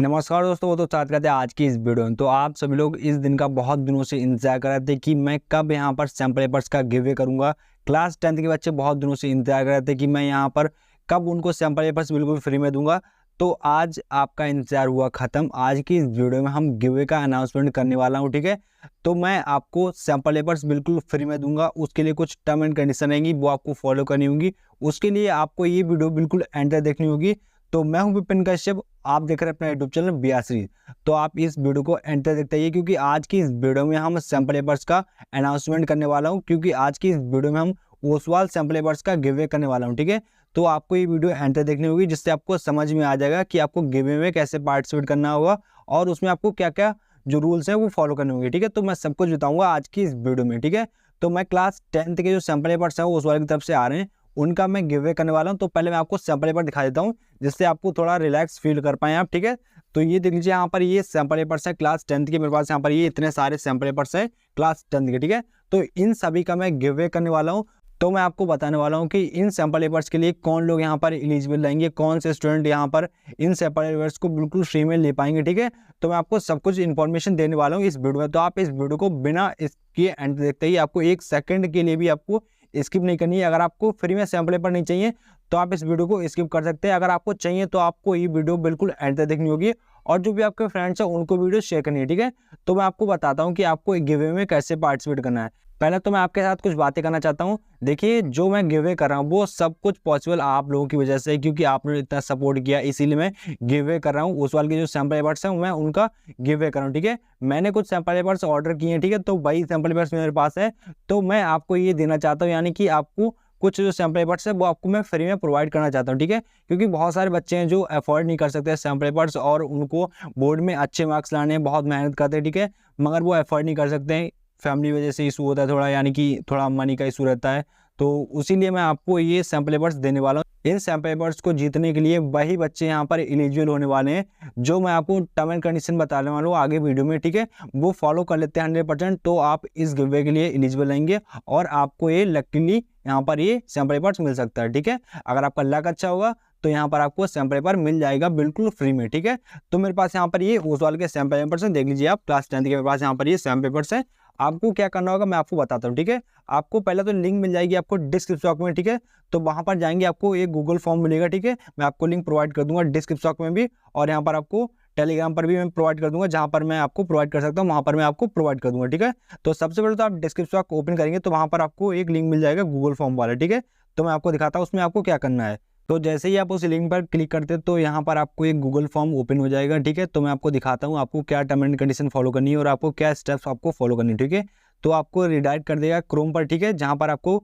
नमस्कार दोस्तों। वो तो स्टार्ट करते हैं आज की इस वीडियो में। तो आप सभी लोग इस दिन का बहुत दिनों से इंतजार कर रहे थे कि मैं कब यहाँ पर सैम्पल पेपर्स का गिव अवे करूँगा। क्लास 10th के बच्चे बहुत दिनों से इंतजार कर रहे थे कि मैं यहाँ पर कब उनको सैम्पल पेपर्स बिल्कुल फ्री में दूंगा। तो आज आपका इंतजार हुआ ख़त्म। आज की इस वीडियो में हम गिव अवे का अनाउंसमेंट करने वाला हूँ, ठीक है। तो मैं आपको सैम्पल पेपर्स बिल्कुल फ्री में दूंगा। उसके लिए कुछ टर्म एंड कंडीशन रहेंगी, वो आपको फॉलो करनी होगी। उसके लिए आपको ये वीडियो बिल्कुल एंड तक देखनी होगी। तो मैं हूं विपिन कश्यप, आप देख रहे हैं अपना यूट्यूब चैनल बिहार सीरीज। तो आप इस वीडियो को एंड तक देखते रहिए, क्योंकि आज की इस वीडियो में हम सैम्पल पेपर्स का अनाउंसमेंट करने वाला हूं। क्योंकि आज की इस वीडियो में हम ओसवाल सैम्पल पेपर्स का गिव अवे करने वाला हूं, ठीक है। तो आपको ये वीडियो एंड तक देखनी होगी, जिससे आपको समझ में आ जाएगा कि आपको गिव अवे में कैसे पार्टिसिपेट करना होगा और उसमें आपको क्या क्या जो रूल्स हैं वो फॉलो करने होंगे, ठीक है। तो मैं सब कुछ बताऊंगा आज की इस वीडियो में, ठीक है। तो मैं क्लास 10th के जो सैम्पल पेपर्स हैं वो ओसवाल की तरफ से आ रहे हैं, उनका मैं गिव अवे करने वाला हूं। तो पहले मैं आपको सैम्पल पेपर दिखा देता हूं, जिससे आपको थोड़ा रिलैक्स फील कर पाएँ आप, ठीक है। तो ये देख लीजिए, यहाँ पर ये सैम्पल पेपर्स है क्लास 10th के। मेरे पास यहाँ पर ये इतने सारे सैम्पल पेपर्स हैं क्लास 10th के, ठीक है। तो इन सभी का मैं गिव अवे करने वाला हूँ। तो मैं आपको बताने वाला हूँ कि इन सैम्पल पेपर्स के लिए कौन लोग यहाँ पर एलिजिबल रहेंगे, कौन से स्टूडेंट यहाँ पर इन सैम्पल पेपर्स को बिल्कुल फ्री में ले पाएंगे, ठीक है। तो मैं आपको सब कुछ इन्फॉर्मेशन देने वाला हूँ इस वीडियो में। तो आप इस वीडियो को बिना इसके एंड देखते ही, आपको एक सेकंड के लिए भी आपको स्किप नहीं करनी है। अगर आपको फ्री में सैम्पल पेपर नहीं चाहिए तो आप इस वीडियो को स्किप कर सकते हैं। अगर आपको चाहिए तो आपको ये वीडियो बिल्कुल एंड तक देखनी होगी, और जो भी आपके फ्रेंड्स हैं उनको वीडियो शेयर करनी है, ठीक है। तो मैं आपको बताता हूँ कि आपको गिव अवे में कैसे पार्टिसिपेट करना है। पहले तो मैं आपके साथ कुछ बातें करना चाहता हूँ। देखिए, जो मैं गिव अवे कर रहा हूँ वो सब कुछ पॉसिबल आप लोगों की वजह से है, क्योंकि आपने इतना सपोर्ट किया, इसीलिए मैं गिव अवे कर रहा हूँ। उस वाले के जो सैम्पल पेपर्स हैं मैं उनका गिव अवे कर रहा हूँ, ठीक है। मैंने कुछ सैम्पल पेपर्स ऑर्डर किए हैं, ठीक है। तो वही सैम्पल पेपर्स मेरे पास है, तो मैं आपको ये देना चाहता हूँ, यानी कि आपको कुछ जो सैम्पल पेपर्स है वो आपको मैं फ्री में प्रोवाइड करना चाहता हूँ, ठीक है। क्योंकि बहुत सारे बच्चे हैं जो अफोर्ड नहीं कर सकते सैम्पल पेपर्स, और उनको बोर्ड में अच्छे मार्क्स लाने हैं, बहुत मेहनत करते हैं, ठीक है, मगर वो अफोर्ड नहीं कर सकते हैं। फैमिली वजह से इशू होता है थोड़ा, यानी कि थोड़ा मनी का इशू रहता है। तो उसीलिए मैं आपको ये सैम्पल पेपर्स देने वाला हूँ। इन सैम्पल पेपर्स को जीतने के लिए वही बच्चे यहाँ पर एलिजिबल होने वाले हैं जो मैं आपको टर्म एंड कंडीशन बताने वाला हूँ आगे वीडियो में, ठीक है। वो फॉलो कर लेते हैं 100%, तो आप इस गिव अवे के लिए एलिजिबल रहेंगे और आपको ये लकीली यहाँ पर ये सैम्पल पेपर्स मिल सकता है, ठीक है। अगर आपका लक अच्छा होगा तो यहाँ पर आपको सैम्पल पेपर मिल जाएगा बिल्कुल फ्री में, ठीक है। तो मेरे पास यहाँ पर ये ओसवाल के सैम्पल पेपर्स हैं, देख लीजिए आप। क्लास 10th के मेरे पास यहाँ पर ये सैम्पल पेपर्स हैं। आपको क्या करना होगा मैं आपको बताता हूँ, ठीक है। आपको पहले तो लिंक मिल जाएगी आपको डिस्क्रिप्शन बॉक्स में, ठीक है। तो वहाँ पर जाएंगे, आपको एक गूगल फॉर्म मिलेगा, ठीक है। मैं आपको लिंक प्रोवाइड कर दूंगा डिस्क्रिप्शन बॉक्स में भी, और यहाँ पर आपको टेलीग्राम पर भी मैं प्रोवाइड कर दूंगा। जहाँ पर मैं आपको प्रोवाइड कर सकता हूँ वहाँ पर मैं आपको प्रोवाइड कर दूंगा, ठीक है। तो सबसे पहले तो आप डिस्क्रिप्शन बॉक्स ओपन करेंगे तो वहाँ पर आपको एक लिंक मिल जाएगा गूगल फॉर्म वाला, ठीक है। तो मैं आपको दिखाता हूँ उसमें आपको क्या करना है। तो जैसे ही आप उस लिंक पर क्लिक करते हैं तो यहाँ पर आपको एक गूगल फॉर्म ओपन हो जाएगा, ठीक है। तो मैं आपको दिखाता हूँ आपको क्या टर्म एंड कंडीशन फॉलो करनी है और आपको क्या स्टेप्स आपको फॉलो करनी है, ठीक है। तो आपको रिडायरेक्ट कर देगा क्रोम पर, ठीक है, जहाँ पर आपको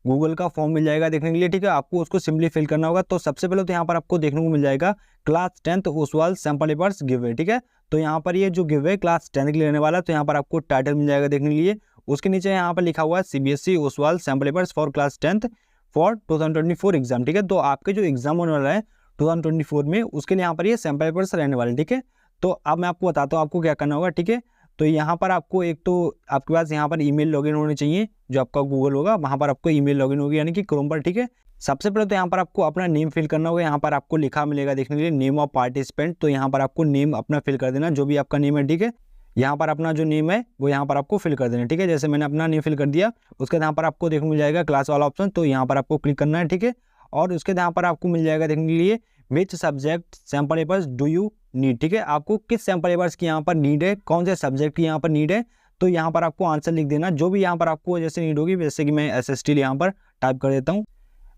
गूगल का फॉर्म मिल जाएगा देखने के लिए, ठीक है। आपको उसको सिंपली फिल करना होगा। तो सबसे पहले तो यहाँ पर आपको देखने को मिल जाएगा class 10th Oswal sample papers give away, ठीक है। तो यहाँ पर ये जो गिव अवे क्लास 10th के लिए रहने वाला है, तो यहाँ पर आपको टाइटल मिल जाएगा देखने के लिए। उसके नीचे यहाँ पर लिखा हुआ है CBSE Oswal sample papers for class 10th for 2024 exam, ठीक है। तो आपके जो एग्जाम होने वाला है 2024 में, उसके लिए यहाँ पर ये सैम्पल पेपर्स रहने वाले, ठीक है। तो अब मैं आपको बताता हूँ आपको क्या करना होगा, ठीक है। तो यहाँ पर आपको एक तो आपके पास यहाँ पर ईमेल लॉगिन होनी चाहिए, जो आपका गूगल होगा वहाँ पर आपको ईमेल लॉगिन होगी, यानी कि क्रोम पर, ठीक है। सबसे पहले तो यहाँ पर आपको अपना नेम फिल करना होगा। यहाँ पर आपको लिखा मिलेगा देखने के लिए नेम ऑफ पार्टिसिपेंट। तो यहाँ पर आपको नेम अपना फिल कर देना, जो भी आपका नेम है, ठीक है। यहाँ पर अपना जो नेम है वो यहाँ पर आपको फिल कर देना, ठीक है। जैसे मैंने अपना नेम फिल कर दिया, उसके यहाँ पर आपको देखने मिल जाएगा क्लास वाला ऑप्शन, तो यहाँ पर आपको क्लिक करना है, ठीक है। और उसके यहाँ पर आपको मिल जाएगा देखने के लिए which subject sample papers do you need, ठीक है। आपको किस सैम्पल पेपर्स की यहाँ पर नीड है, कौन से सब्जेक्ट की यहाँ पर नीड है। तो यहाँ पर आपको आंसर लिख देना, जो भी यहाँ पर आपको जैसे नीड होगी। जैसे कि मैं SST यहाँ पर टाइप कर देता हूँ।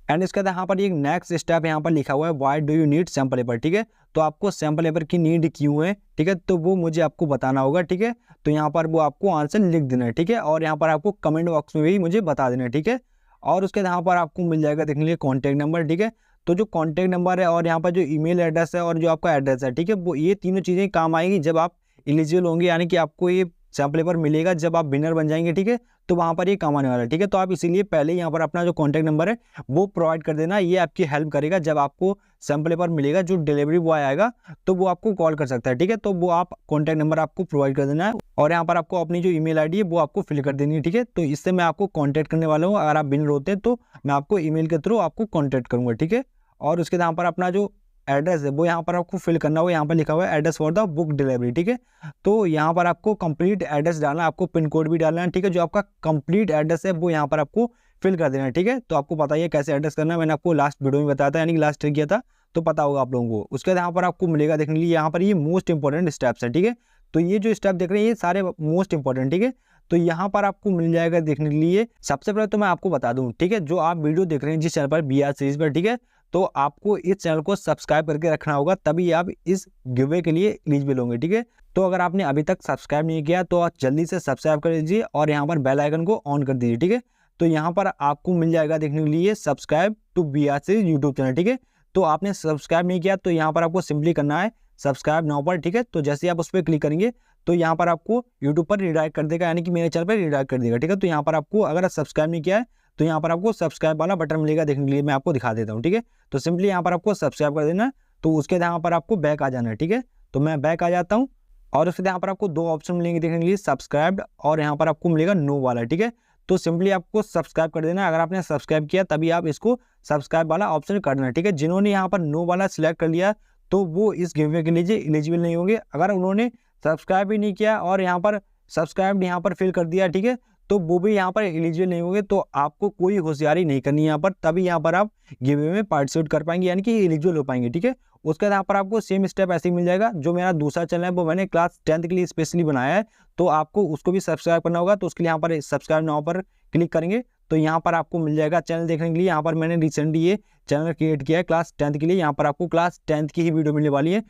एंड इसके बाद यहाँ पर एक नेक्स्ट स्टेप यहाँ पर लिखा हुआ है why do you need sample paper, ठीक है। तो आपको सैम्पल पेपर की नीड क्यों है, ठीक है, तो वो मुझे आपको बताना होगा, ठीक है। तो यहाँ पर वो आपको आंसर लिख देना है, ठीक है। और यहाँ पर आपको कमेंट बॉक्स में भी मुझे बता देना है, ठीक है। और उसके यहाँ पर आपको मिल जाएगा देखने के लिए कॉन्टैक्ट नंबर, ठीक है। तो जो कॉन्टैक्ट नंबर है और यहाँ पर जो ईमेल एड्रेस है और जो आपका एड्रेस है, ठीक है, वो ये तीनों चीज़ें काम आएगी जब आप एलिजिबल होंगे, यानी कि आपको ये सैम्पल पेपर मिलेगा जब आप विनर बन जाएंगे, ठीक है। तो वहाँ पर ये काम आने वाला है, ठीक है। तो आप इसीलिए पहले यहाँ पर अपना जो कॉन्टैक्ट नंबर है वो प्रोवाइड कर देना। ये आपकी हेल्प करेगा जब आपको सैम्पल पेपर मिलेगा, जो डिलीवरी बॉय आएगा तो वो आपको कॉल कर सकता है, ठीक है। तो वो आप कॉन्टैक्ट नंबर आपको प्रोवाइड कर देना है, और यहाँ पर आपको अपनी जो ईमेल आईडी है वो आपको फिल कर देनी है, ठीक है। तो इससे मैं आपको कॉन्टैक्ट करने वाला हूँ। अगर आप विनर होते हैं तो मैं आपको ईमेल के थ्रू आपको कॉन्टैक्ट करूँगा, ठीक है। और उसके यहाँ पर अपना जो एड्रेस है वो यहाँ पर आपको फिल करना होगा। यहाँ पर लिखा हुआ है address for the book delivery, ठीक है। तो यहाँ पर आपको कंप्लीट एड्रेस डालना है, आपको पिन कोड भी डालना है, ठीक है। जो आपका कंप्लीट एड्रेस है वो यहाँ पर आपको फिल कर देना है, ठीक है। तो आपको पता ही है कैसे एड्रेस करना है, मैंने आपको लास्ट वीडियो में बताया था, यानी कि लास्ट ट्रिक किया था, तो पता होगा आप लोगों को। उसके बाद यहाँ पर आपको मिलेगा देखने के लिए, यहाँ पर ये मोस्ट इंपॉर्टेंट स्टेप्स है, ठीक है। तो ये जो स्टेप देख रहे हैं ये सारे मोस्ट इंपॉर्टेंट, ठीक है। तो यहाँ पर आपको मिल जाएगा देखने के लिए। सबसे पहले तो मैं आपको बता दूं, ठीक है, जो आप वीडियो देख रहे हैं जिस चैनल पर BR सीरीज पर, ठीक है, तो आपको इस चैनल को सब्सक्राइब करके रखना होगा, तभी आप इस गिव के लिए एलिजिबल होंगे, ठीक है। तो अगर आपने अभी तक सब्सक्राइब नहीं किया तो आप जल्दी से सब्सक्राइब कर लीजिए और यहाँ पर बेल आइकन को ऑन कर दीजिए, ठीक है। तो यहाँ पर आपको मिल जाएगा देखने के लिए subscribe to BR series YouTube channel, ठीक है। तो आपने सब्सक्राइब नहीं किया तो यहाँ पर आपको सिंपली करना है सब्सक्राइब नाउ पर, ठीक है। तो जैसे आप उस पर क्लिक करेंगे तो यहाँ पर आपको यूट्यूब पर रिडायरेक्ट कर देगा, यानी कि मेरे चैनल पर रिडायरेक्ट कर देगा, ठीक है। तो यहाँ पर आपको अगर सब्सक्राइब नहीं किया है तो यहाँ पर आपको सब्सक्राइब वाला बटन मिलेगा देखने के लिए, मैं आपको दिखा देता हूँ, ठीक है। तो सिंपली यहाँ पर आपको सब्सक्राइब कर देना है। तो उसके यहाँ पर आपको बैक आ जाना है, ठीक है। तो मैं बैक आ जाता हूँ और उसके यहाँ पर आपको दो ऑप्शन मिलेंगे देखने के लिए, सब्सक्राइब और यहाँ पर आपको मिलेगा नो वाला, ठीक है। तो सिंपली आपको सब्सक्राइब कर देना है। अगर आपने सब्सक्राइब किया तभी आप इसको सब्सक्राइब वाला ऑप्शन करना है, ठीक है। जिन्होंने यहाँ पर नो वाला सिलेक्ट कर लिया तो वो इस गिव के लिए एलिजिबल नहीं होंगे। अगर उन्होंने सब्सक्राइब भी नहीं किया और यहाँ पर सब्सक्राइब यहाँ पर फिल कर दिया, ठीक है, तो वो भी यहाँ पर एलिजिबल नहीं होंगे। तो आपको कोई होशियारी नहीं करनी है यहाँ पर, तभी यहाँ पर आप गिव में पार्टिसिपेट कर पाएंगे, यानी कि एलिजिबल हो पाएंगे, ठीक है। उसके बाद यहाँ पर आपको सेम स्टेप ऐसे ही मिल जाएगा। जो मेरा दूसरा चैनल है वो मैंने क्लास 10th के लिए स्पेशली बनाया है, तो आपको उसको भी सब्सक्राइब करना होगा। तो उसके लिए यहाँ पर सब्सक्राइब नाउ पर क्लिक करेंगे तो यहाँ पर आपको मिल जाएगा चैनल देखने के लिए। यहाँ पर मैंने रिसेंटली ये चैनल क्रिएट किया है क्लास 10th के लिए। यहाँ पर आपको क्लास 10th की ही वीडियो मिलने वाली है,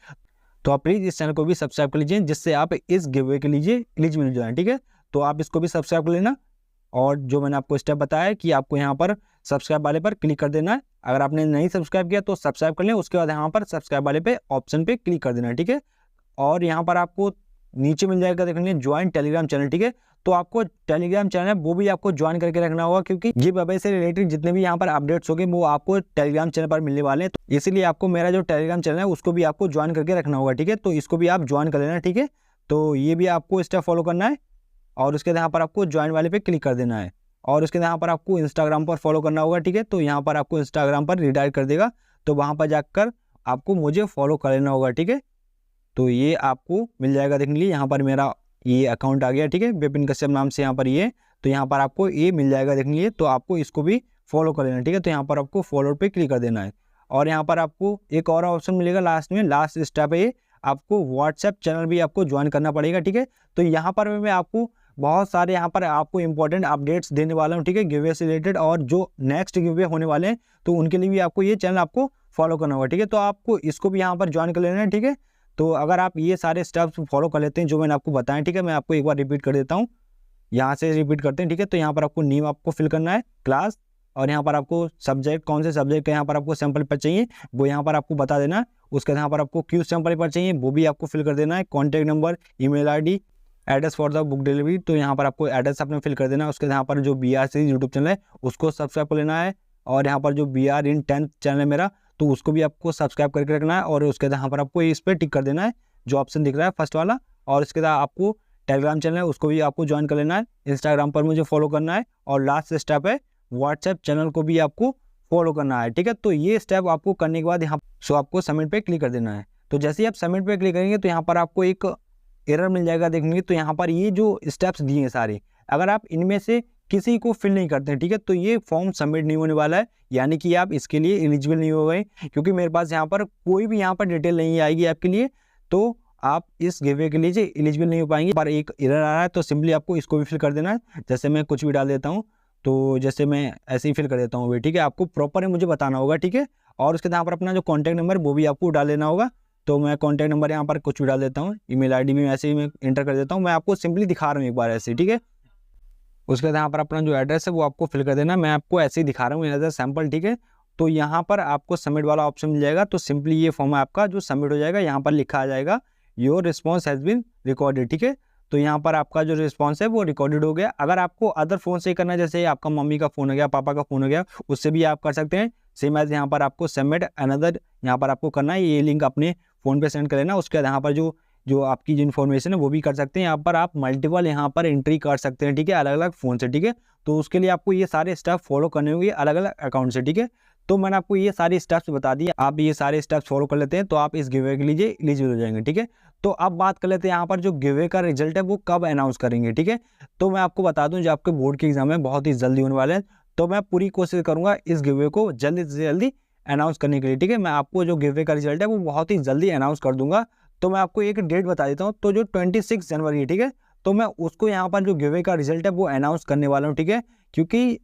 तो आप प्लीज़ इस चैनल को भी सब्सक्राइब कर लीजिए, जिससे आप इस गिव के लिए एलिजिबल हो जाए, ठीक है। तो आप इसको भी सब्सक्राइब कर लेना। और जो मैंने आपको स्टेप बताया कि आपको यहाँ पर सब्सक्राइब वाले पर क्लिक कर देना है। अगर आपने नहीं सब्सक्राइब किया तो सब्सक्राइब कर लें, उसके बाद यहाँ पर सब्सक्राइब वाले पे ऑप्शन पे क्लिक कर देना है, ठीक है। और यहाँ पर आपको नीचे मिल जाएगा देखने ज्वाइन टेलीग्राम चैनल, ठीक है। तो आपको टेलीग्राम चैनल है वो भी आपको ज्वाइन करके रखना होगा, क्योंकि ये गिव से रिलेटेड जितने भी यहाँ पर अपडेट्स होंगे वो आपको टेलीग्राम चैनल पर मिलने वाले हैं। तो इसीलिए आपको मेरा जो टेलीग्राम चैनल है उसको भी आपको ज्वाइन करके रखना होगा, ठीक है। तो इसको भी आप ज्वाइन कर लेना, ठीक है। तो ये भी आपको स्टेप फॉलो करना है और उसके यहाँ पर आपको ज्वाइन वाले पे क्लिक कर देना है। और उसके यहाँ पर आपको इंस्टाग्राम पर फॉलो करना होगा, ठीक है। तो यहाँ पर आपको इंस्टाग्राम पर रिडायरेक्ट कर देगा, तो वहाँ पर जाकर आपको मुझे फॉलो कर लेना होगा, ठीक है। तो ये आपको मिल जाएगा देखने के लिए। यहाँ पर मेरा ये अकाउंट आ गया, ठीक है, विपिन कश्यप नाम से यहाँ पर ये। तो यहाँ पर आपको ये मिल जाएगा देखने के लिए, तो आपको इसको भी फॉलो कर लेना, ठीक है। तो यहाँ पर आपको फॉलो पे क्लिक कर देना है। और यहाँ पर आपको एक और ऑप्शन मिलेगा लास्ट में, लास्ट स्टेप है ये, आपको व्हाट्सएप चैनल भी आपको ज्वाइन करना पड़ेगा, ठीक है। तो यहाँ पर मैं आपको बहुत सारे यहाँ पर आपको इंपॉर्टेंट अपडेट्स देने वाला हूँ, ठीक है, गिवे से रिलेटेड। और जो नेक्स्ट गिवे होने वाले हैं तो उनके लिए भी आपको ये चैनल आपको फॉलो करना होगा, ठीक है। तो आपको इसको भी यहाँ पर ज्वाइन कर लेना है, ठीक है। तो अगर आप ये सारे स्टेप्स फॉलो कर लेते हैं जो मैंने आपको बताया, ठीक है, मैं आपको एक बार रिपीट कर देता हूँ, यहाँ से रिपीट करते हैं, ठीक है। तो यहाँ पर आपको नेम आपको फिल करना है, क्लास, और यहाँ पर आपको सब्जेक्ट, कौन से सब्जेक्ट का यहाँ पर आपको सैम्पल पेपर चाहिए वो यहाँ पर आपको बता देना है। उसके यहाँ पर आपको क्यों सैम्पल पेपर चाहिए वो भी आपको फिल कर देना है। Contact number, email ID, address for the book delivery, तो यहाँ पर आपको एड्रेस अपने फिल कर देना है। उसके यहाँ पर जो BR सीरीज यूट्यूब चैनल है उसको सब्सक्राइब कर लेना है। और यहाँ पर जो BR in 10th चैनल है मेरा, तो उसको भी आपको सब्सक्राइब करके रखना है। और उसके यहाँ पर आपको इस पर टिक कर देना है जो ऑप्शन दिख रहा है फर्स्ट वाला। और इसके बाद आपको टेलीग्राम चैनल है उसको भी आपको ज्वाइन कर लेना है। इंस्टाग्राम पर मुझे फॉलो करना है। और लास्ट स्टेप है व्हाट्सएप चैनल को भी आपको फॉलो करना है, ठीक है। तो ये स्टेप आपको करने के बाद यहाँ आपको सबमिट पे क्लिक कर देना है। तो जैसे ही आप सबमिट पे क्लिक करेंगे तो यहाँ पर आपको एक एरर मिल जाएगा देखने। तो यहाँ पर ये जो स्टेप्स दिए हैं सारे, अगर आप इनमें से किसी को फिल नहीं करते हैं, ठीक है, तो ये फॉर्म सबमिट नहीं होने वाला है, यानी कि आप इसके लिए एलिजिबल नहीं हो गए, क्योंकि मेरे पास यहाँ पर कोई भी यहाँ पर डिटेल नहीं आएगी आपके लिए, तो आप इस गिवे के लिए एलिजिबल नहीं हो पाएंगे। पर एक एरर आ रहा है तो सिंपली आपको इसको भी फिल कर देना है। जैसे मैं कुछ भी डाल देता हूँ, तो जैसे मैं ऐसे ही फिल कर देता हूँ, ठीक है। आपको प्रॉपर मुझे बताना होगा, ठीक है। और उसके यहाँ पर अपना जो कॉन्टैक्ट नंबर वो भी आपको डाल लेना होगा। तो मैं कॉन्टैक्ट नंबर यहाँ पर कुछ भी डाल देता हूँ, ईमेल ID में ऐसे ही मैं इंटर कर देता हूँ। मैं आपको सिंपली दिखा रहा हूँ एक बार ऐसे, ठीक है। उसके बाद यहाँ पर अपना जो एड्रेस है वो आपको फिल कर देना। मैं आपको ऐसे ही दिखा रहा हूँ एज अ सैम्पल, ठीक है। तो यहाँ पर आपको सबमिट वाला ऑप्शन मिल जाएगा। तो सिंपली ये फॉर्म आपका जो सबमिट हो जाएगा, यहाँ पर लिखा आ जाएगा your response has been recorded, ठीक है। तो यहाँ पर आपका जो रिस्पॉन्स है वो रिकॉर्डेड हो गया। अगर आपको अदर फ़ोन से करना है, जैसे आपका मम्मी का फ़ोन हो गया, पापा का फ़ोन हो गया, उससे भी आप कर सकते हैं। सेम एज यहाँ पर आपको सबमिट अनदर यहाँ पर आपको करना है, ये लिंक अपने फ़ोन पे सेंड कर लेना। उसके बाद यहाँ पर जो आपकी जो इन्फॉर्मेशन है वो भी कर सकते हैं। यहाँ पर आप मल्टीपल यहाँ पर एंट्री कर सकते हैं, ठीक है, अलग अलग फ़ोन से, ठीक है। तो उसके लिए आपको ये सारे स्टेप फॉलो करने होंगे अलग अलग अकाउंट से, ठीक है। तो मैंने आपको ये सारी स्टेप्स बता दिए, आप ये सारे स्टेप्स फॉलो कर लेते हैं तो आप इस गिवे के लिए एलिजिबल हो जाएंगे। ठीक है, तो अब बात कर लेते हैं यहाँ पर जो गिवे का रिजल्ट है वो कब अनाउंस करेंगे। ठीक है, तो मैं आपको बता दूं जो आपके बोर्ड के एग्जाम है बहुत ही जल्दी होने वाले हैं, तो मैं पूरी कोशिश करूंगा इस गिवे को जल्दी से जल्दी अनाउंस करने के लिए। ठीक है, मैं आपको जो गिवे का रिजल्ट है वो बहुत ही जल्दी अनाउंस कर दूंगा। तो मैं आपको एक डेट बता देता हूँ, तो जो 26 जनवरी है, ठीक है, तो मैं उसको यहाँ पर जो गिवे का रिजल्ट है वो अनाउंस करने वाला हूँ। ठीक है, क्योंकि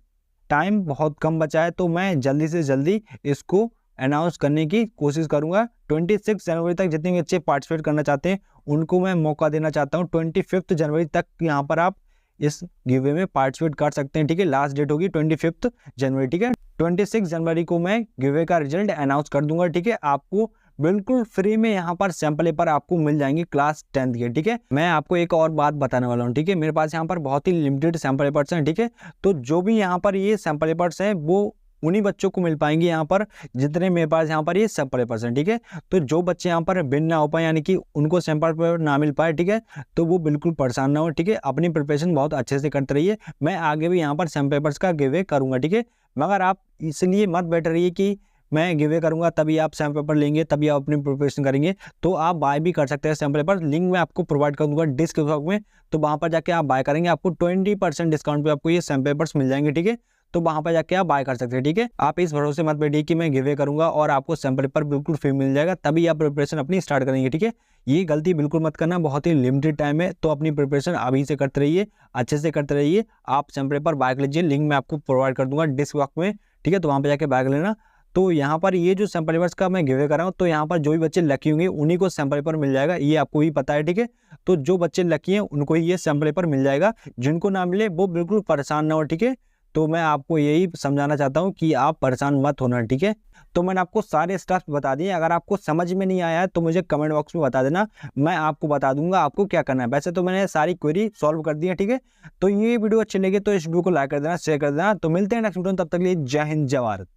टाइम बहुत कम बचा है तो मैं जल्दी से जल्दी इसको अनाउंस करने की कोशिश करूंगा। 26 जनवरी तक जितने भी बच्चे पार्टिसिपेट करना चाहते हैं उनको मैं मौका देना चाहता हूं। 25 जनवरी तक यहाँ पर आप इस गिवे में पार्टिसिपेट कर सकते हैं। ठीक है, लास्ट डेट होगी 25 जनवरी। ठीक है, 26 जनवरी को मैं गिवे का रिजल्ट अनाउंस कर दूंगा। ठीक है, आपको बिल्कुल फ्री में यहाँ पर सैंपल पेपर आपको मिल जाएंगे क्लास 10th के। ठीक है, मैं आपको एक और बात बताने वाला हूँ। ठीक है, मेरे पास यहाँ पर बहुत ही लिमिटेड सैंपल पेपर्स हैं। ठीक है, तो जो भी यहाँ पर ये सैंपल पेपर्स हैं वो उन्हीं बच्चों को मिल पाएंगे यहाँ पर जितने मेरे पास यहाँ पर ये सैंपल पेपर्स हैं। ठीक है, तो जो बच्चे यहाँ पर विन ना हो पाए यानी कि उनको सैंपल पेपर ना मिल पाए, ठीक है, तो वो बिल्कुल परेशान ना हो। ठीक है, अपनी प्रिपरेशन बहुत अच्छे से करते रहिए, मैं आगे भी यहाँ पर सैंपल पेपर्स का गिवे करूँगा। ठीक है, मगर आप इसलिए मत बैठ रहिए कि मैं गिवे करूंगा तभी आप सैंपल पेपर लेंगे तभी आप अपनी प्रिपरेशन करेंगे। तो आप बाय भी कर सकते हैं सैंपल पेपर, लिंक मैं आपको प्रोवाइड कर दूंगा डिस्क्रिप्शन में, तो वहां पर जाके आप बाय करेंगे, आपको 20% डिस्काउंट पे आपको ये सैंपल पेपर्स मिल जाएंगे। ठीक है, तो वहां पर जाके आप बाय कर सकते हैं। ठीक है, आप इस भरोसे मत बैठिए कि मैं गिवे करूंगा और आपको सैंपल पेपर बिल्कुल फ्री मिल जाएगा तभी आप प्रिपरेशन अपनी स्टार्ट करेंगे। ठीक है, ये गलती बिल्कुल मत करना, बहुत ही लिमिटेड टाइम है, तो अपनी प्रिपरेशन अभी से करते रहिए, अच्छे से करते रहिए। आप सैंपल पेपर बाय कर लीजिए, लिंक मैं आपको प्रोवाइड कर दूंगा डिस्क्रिप्शन में। ठीक है, तो वहां पर जाके बाय कर लेना। तो यहाँ पर ये जो सैंपल पेपर्स का मैं गिवे कर रहा हूँ, तो यहाँ पर जो भी बच्चे लकी होंगे उन्हीं को सैंपल पेपर मिल जाएगा, ये आपको भी पता है। ठीक है, तो जो बच्चे लकी हैं उनको ही ये सैंपल पेपर मिल जाएगा, जिनको ना मिले वो बिल्कुल परेशान ना हो। ठीक है, तो मैं आपको यही समझाना चाहता हूँ कि आप परेशान मत होना। ठीक है, तो मैंने आपको सारे स्टेप्स बता दिए, अगर आपको समझ में नहीं आया है तो मुझे कमेंट बॉक्स में बता देना, मैं आपको बता दूंगा आपको क्या करना है। वैसे तो मैंने सारी क्वेरी सॉल्व कर दी है। ठीक है, तो ये वीडियो अच्छी लगी तो इस वीडियो को लाइक कर देना, शेयर कर देना। तो मिलते हैं नेक्स्ट वीडियो में, तब तक के लिए जय हिंद जय भारत।